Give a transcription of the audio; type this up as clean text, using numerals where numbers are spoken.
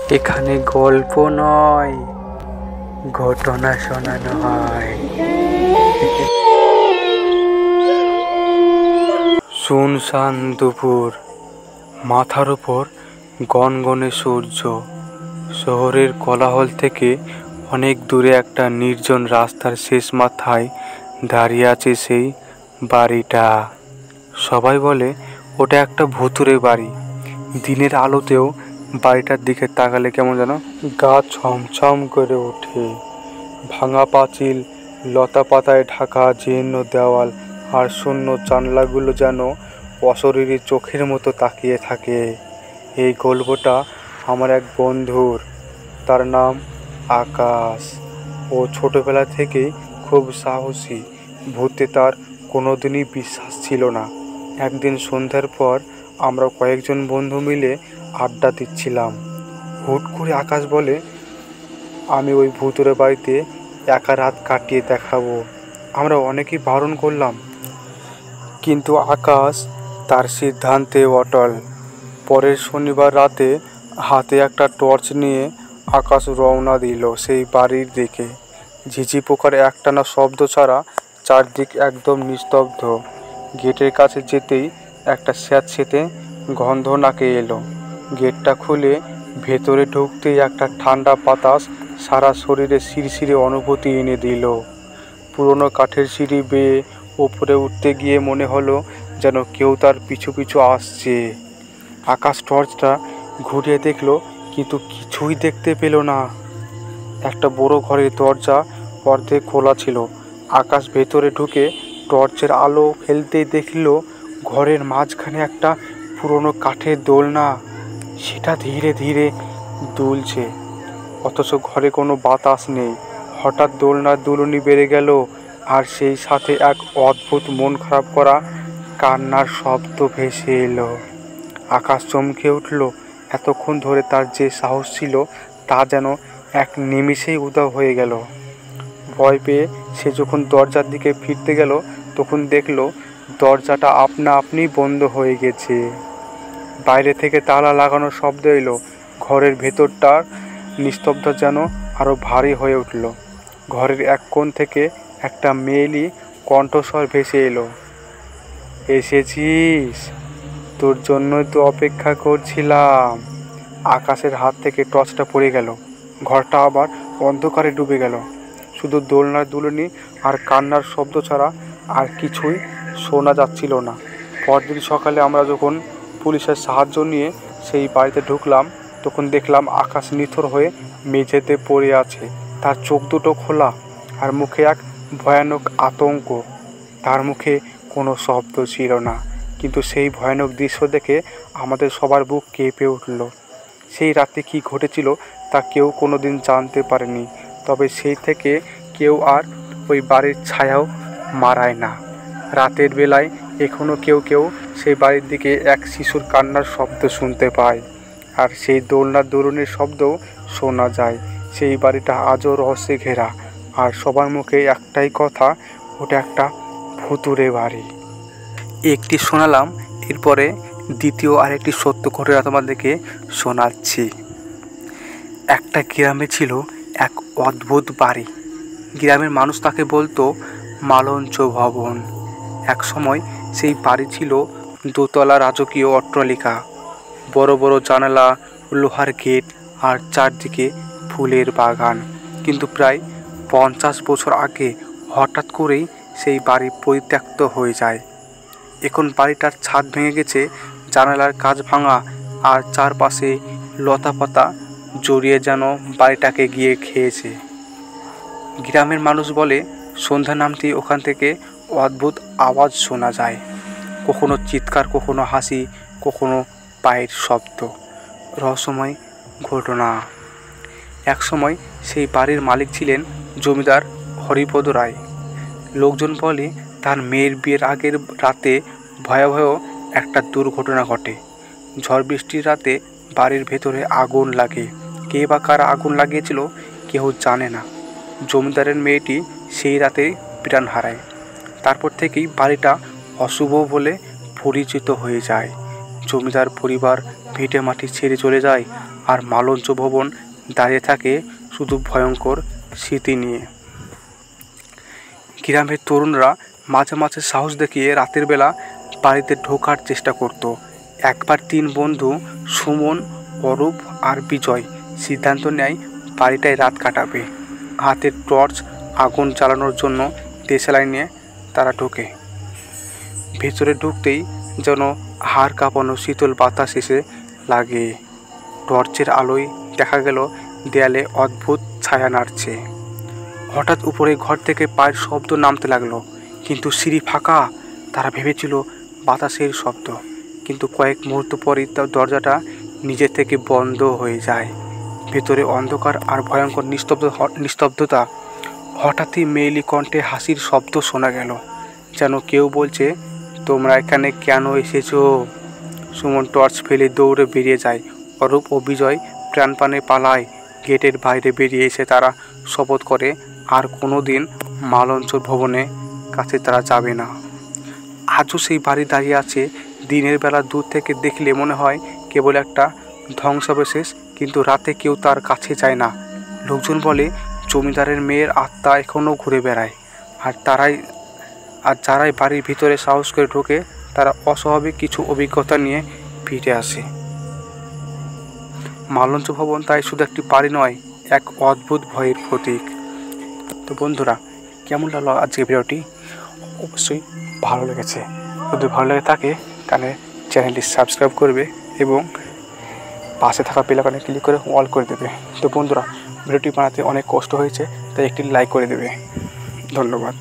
এখানে গল্প নয়, ঘটনা শোনানো হয়। শুনশান দুপুর, মাথার উপর গনগনে সূর্য। শহরের কোলাহল থেকে অনেক দূরে একটা নির্জন রাস্তার শেষ মাথায় দাঁড়িয়ে আছে সেই বাড়িটা। সবাই বলে ওটা একটা ভুতুড়ে বাড়ি। দিনের আলোতেও বাড়িটার দিকে তাকালে কেমন যেন গা ছমছম করে ওঠে। ভাঙা পাঁচিল, লতা পাতায় ঢাকা জীর্ণ দেওয়াল আর শূন্য জানলাগুলো যেন অশরীরী চোখের মতো তাকিয়ে থাকে। এই গল্পটা আমার এক বন্ধুর, তার নাম আকাশ। ও ছোটবেলা থেকেই খুব সাহসী। ভূতে তার কোনোদিনই বিশ্বাস ছিল না। একদিন সন্ধ্যার পর আমরা কয়েকজন বন্ধু মিলে আড্ডা দিচ্ছিলাম। হুট করে আকাশ বলে, আমি ওই ভূতুড়ে বাড়িতে একা রাত কাটিয়ে দেখাবো। আমরা অনেকেই বারণ করলাম, কিন্তু আকাশ তার সিদ্ধান্তে অটল। পরের শনিবার রাতে হাতে একটা টর্চ নিয়ে আকাশ রওনা দিল সেই বাড়ির দিকে। ঝিঝি পোকার একটানা শব্দ ছাড়া চারদিক একদম নিস্তব্ধ। গেটের কাছে যেতেই একটা স্যাঁতসেঁতে গন্ধ নাকে এলো। গেটটা খুলে ভেতরে ঢুকতেই একটা ঠান্ডা বাতাস সারা শরীরে শিরশিরে অনুভূতি এনে দিল। পুরনো কাঠের সিঁড়ি বেয়ে ওপরে উঠতে গিয়ে মনে হলো যেন কেউ তার পিছু পিছু আসছে। আকাশ টর্চটা ঘুরিয়ে দেখলো, কিন্তু কিছুই দেখতে পেল না। একটা বড় ঘরের দরজা অর্ধেক খোলা ছিল। আকাশ ভেতরে ঢুকে টর্চের আলো ফেলতেই দেখল ঘরের মাঝখানে একটা পুরনো কাঠের দোলনা। সেটা ধীরে ধীরে দুলছে, অথচ ঘরে কোনো বাতাস নেই। হঠাৎ দোলনার দুলুনি বেড়ে গেল, আর সেই সাথে এক অদ্ভুত মন খারাপ করা কান্নার শব্দ ভেসে এলো। আকাশ চমকে উঠল। এতক্ষণ ধরে তার যে সাহস ছিল তা যেন এক নিমিষেই উধাও হয়ে গেল। ভয় পেয়ে সে যখন দরজার দিকে ফিরতে গেল, তখন দেখল দরজাটা আপনা আপনি বন্ধ হয়ে গেছে। বাইরে থেকে তালা লাগানোর শব্দ এলো। ঘরের ভেতরটার নিস্তব্ধতা যেন আরো ভারী হয়ে উঠল। ঘরের এক কোণ থেকে একটা মেয়েলি কণ্ঠস্বর ভেসে এলো, এসেছিস? তোর জন্যই তো অপেক্ষা করছিলাম। আকাশের হাত থেকে টর্চটা পড়ে গেল। ঘরটা আবার অন্ধকারে ডুবে গেল। শুধু দোলনার দুলুনি আর কান্নার শব্দ ছাড়া আর কিছুই শোনা যাচ্ছিল না। পরদিন সকালে আমরা যখন পুলিশের সাহায্য নিয়ে সেই বাড়িতে ঢুকলাম, তখন দেখলাম আকাশ নিথর হয়ে মেঝেতে পড়ে আছে। তার চোখ দুটো খোলা আর মুখে এক ভয়ানক আতঙ্ক। তার মুখে কোনো শব্দ ছিল না, কিন্তু সেই ভয়ানক দৃশ্য দেখে আমাদের সবার বুক কেঁপে উঠল। সেই রাতে কি ঘটেছিল তা কেউ কোনো দিন জানতে পারেনি, তবে সেই থেকে কেউ আর ওই বাড়ির ছায়াও মারায় না। রাতের বেলায় এখনও কেউ কেউ সেই বাড়ির দিকে এক শিশুর কান্নার শব্দ শুনতে পায়, আর সেই দোলনার দুলুনির শব্দও শোনা যায়। সেই বাড়িটা আজও রহস্যে ঘেরা, আর সবার মুখে একটাই কথা, ওটা একটা ভুতুড়ে বাড়ি। একটি শোনালাম, এরপরে দ্বিতীয় আরেকটি সত্য ঘটনা তোমাদেরকে শোনাচ্ছি। একটা গ্রামে ছিল এক অদ্ভুত বাড়ি। গ্রামের মানুষ তাকে বলতো মালঞ্চ ভবন। এক সময় সেই বাড়ি ছিল দোতলা রাজকীয় অট্টালিকা, বড় বড় জানালা, লোহার গেট আর চারদিকে ফুলের বাগান। কিন্তু প্রায় 50 বছর আগে হঠাৎ করেই সেই বাড়ি পরিত্যক্ত হয়ে যায়। এখন বাড়িটার ছাদ ভেঙে গেছে, জানালার কাচ ভাঙা, আর চারপাশে লতা পাতা জড়িয়ে যেন বাড়িটাকে গিয়ে খেয়েছে। গ্রামের মানুষ বলে সন্ধ্যা নামতেই ওখান থেকে অদ্ভুত আওয়াজ শোনা যায়, কখনো চিৎকার, কখনো হাসি, কখনো পায়ের শব্দ। রহস্যময় ঘটনা। একসময় সেই বাড়ির মালিক ছিলেন জমিদার হরিপদ রায়। লোকজন বলে তার মেয়ের বিয়ের আগের রাতে ভয়াবহ একটা দুর্ঘটনা ঘটে। ঝড় বৃষ্টির রাতে বাড়ির ভেতরে আগুন লাগে। কে বা কারা আগুন লাগিয়েছিল কেউ জানে না। জমিদারের মেয়েটি সেই রাতে প্রাণ হারায়। তারপর থেকেই বাড়িটা অশুভ বলে পরিচিত হয়ে যায়। জমিদার পরিবার ভিটে মাটি ছেড়ে চলে যায়, আর মালঞ্চ ভবন দাঁড়িয়ে থাকে শুধু ভয়ঙ্কর স্মৃতি নিয়ে। গ্রামের তরুণরা মাঝে মাঝে সাহস দেখিয়ে রাতের বেলা বাড়িতে ঢোকার চেষ্টা করত। একবার 3 বন্ধু সুমন, অরূপ আর বিজয় সিদ্ধান্ত নেয় বাড়িটায় রাত কাটাবে। হাতের টর্চ আগুন জ্বালানোর জন্য দেশালাই নিয়ে তারা ঢোকে। ভেতরে ঢুকতেই যেন হাড় কাঁপানো শীতল বাতাস এসে লাগে। টর্চের আলোয় দেখা গেল দেয়ালে অদ্ভুত ছায়া নাড়ছে। হঠাৎ উপরে ঘর থেকে পায়ের শব্দ নামতে লাগলো, কিন্তু সিঁড়ি ফাঁকা। তারা ভেবেছিল বাতাসের শব্দ, কিন্তু কয়েক মুহূর্ত পরই তার দরজাটা নিজে থেকে বন্ধ হয়ে যায়। ভেতরে অন্ধকার আর ভয়ঙ্কর নিস্তব্ধতা। হঠাৎই মেয়েলি কণ্ঠে হাসির শব্দ শোনা গেল, যেন কেউ বলছে, তোমরা এখানে কেন এসেছো? সুমন টর্চ ফেলে দৌড়ে বেরিয়ে যায়। অরূপ ও বিজয় প্রাণপণে পালায়। গেটের বাইরে বেরিয়ে এসে তারা শপথ করে আর কোনো দিন মালঞ্চর ভবনে কাছে তারা যাবে না। আজও সেই বাড়ি দাঁড়িয়ে আছে। দিনের বেলা দূর থেকে দেখলে মনে হয় কেবল একটা ধ্বংসাবশেষ, কিন্তু রাতে কেউ তার কাছে যায় না। লোকজন বলে জমিদারের মেয়ের আত্মা এখনও ঘুরে বেড়ায়। আর যারাই বাড়ির ভিতরে সাহস করে ঢোকে তারা অস্বাভাবিক কিছু অভিজ্ঞতা নিয়ে ফিরে আসে। মালঞ্চ ভবন তাই শুধু একটি বাড়ি নয়, এক অদ্ভুত ভয়ের প্রতীক। তো বন্ধুরা, কেমন লাগলো আজকের ভিডিওটি? অবশ্যই ভালো লেগেছে। যদি ভালো লেগে থাকে তাহলে চ্যানেলটি সাবস্ক্রাইব করবে এবং পাশে থাকা বেল আইকনে ক্লিক করে অল করে দেবে। তো বন্ধুরা, ভিডিওটি বানাতে অনেক কষ্ট হয়েছে, তাই একটি লাইক করে দেবে। ধন্যবাদ।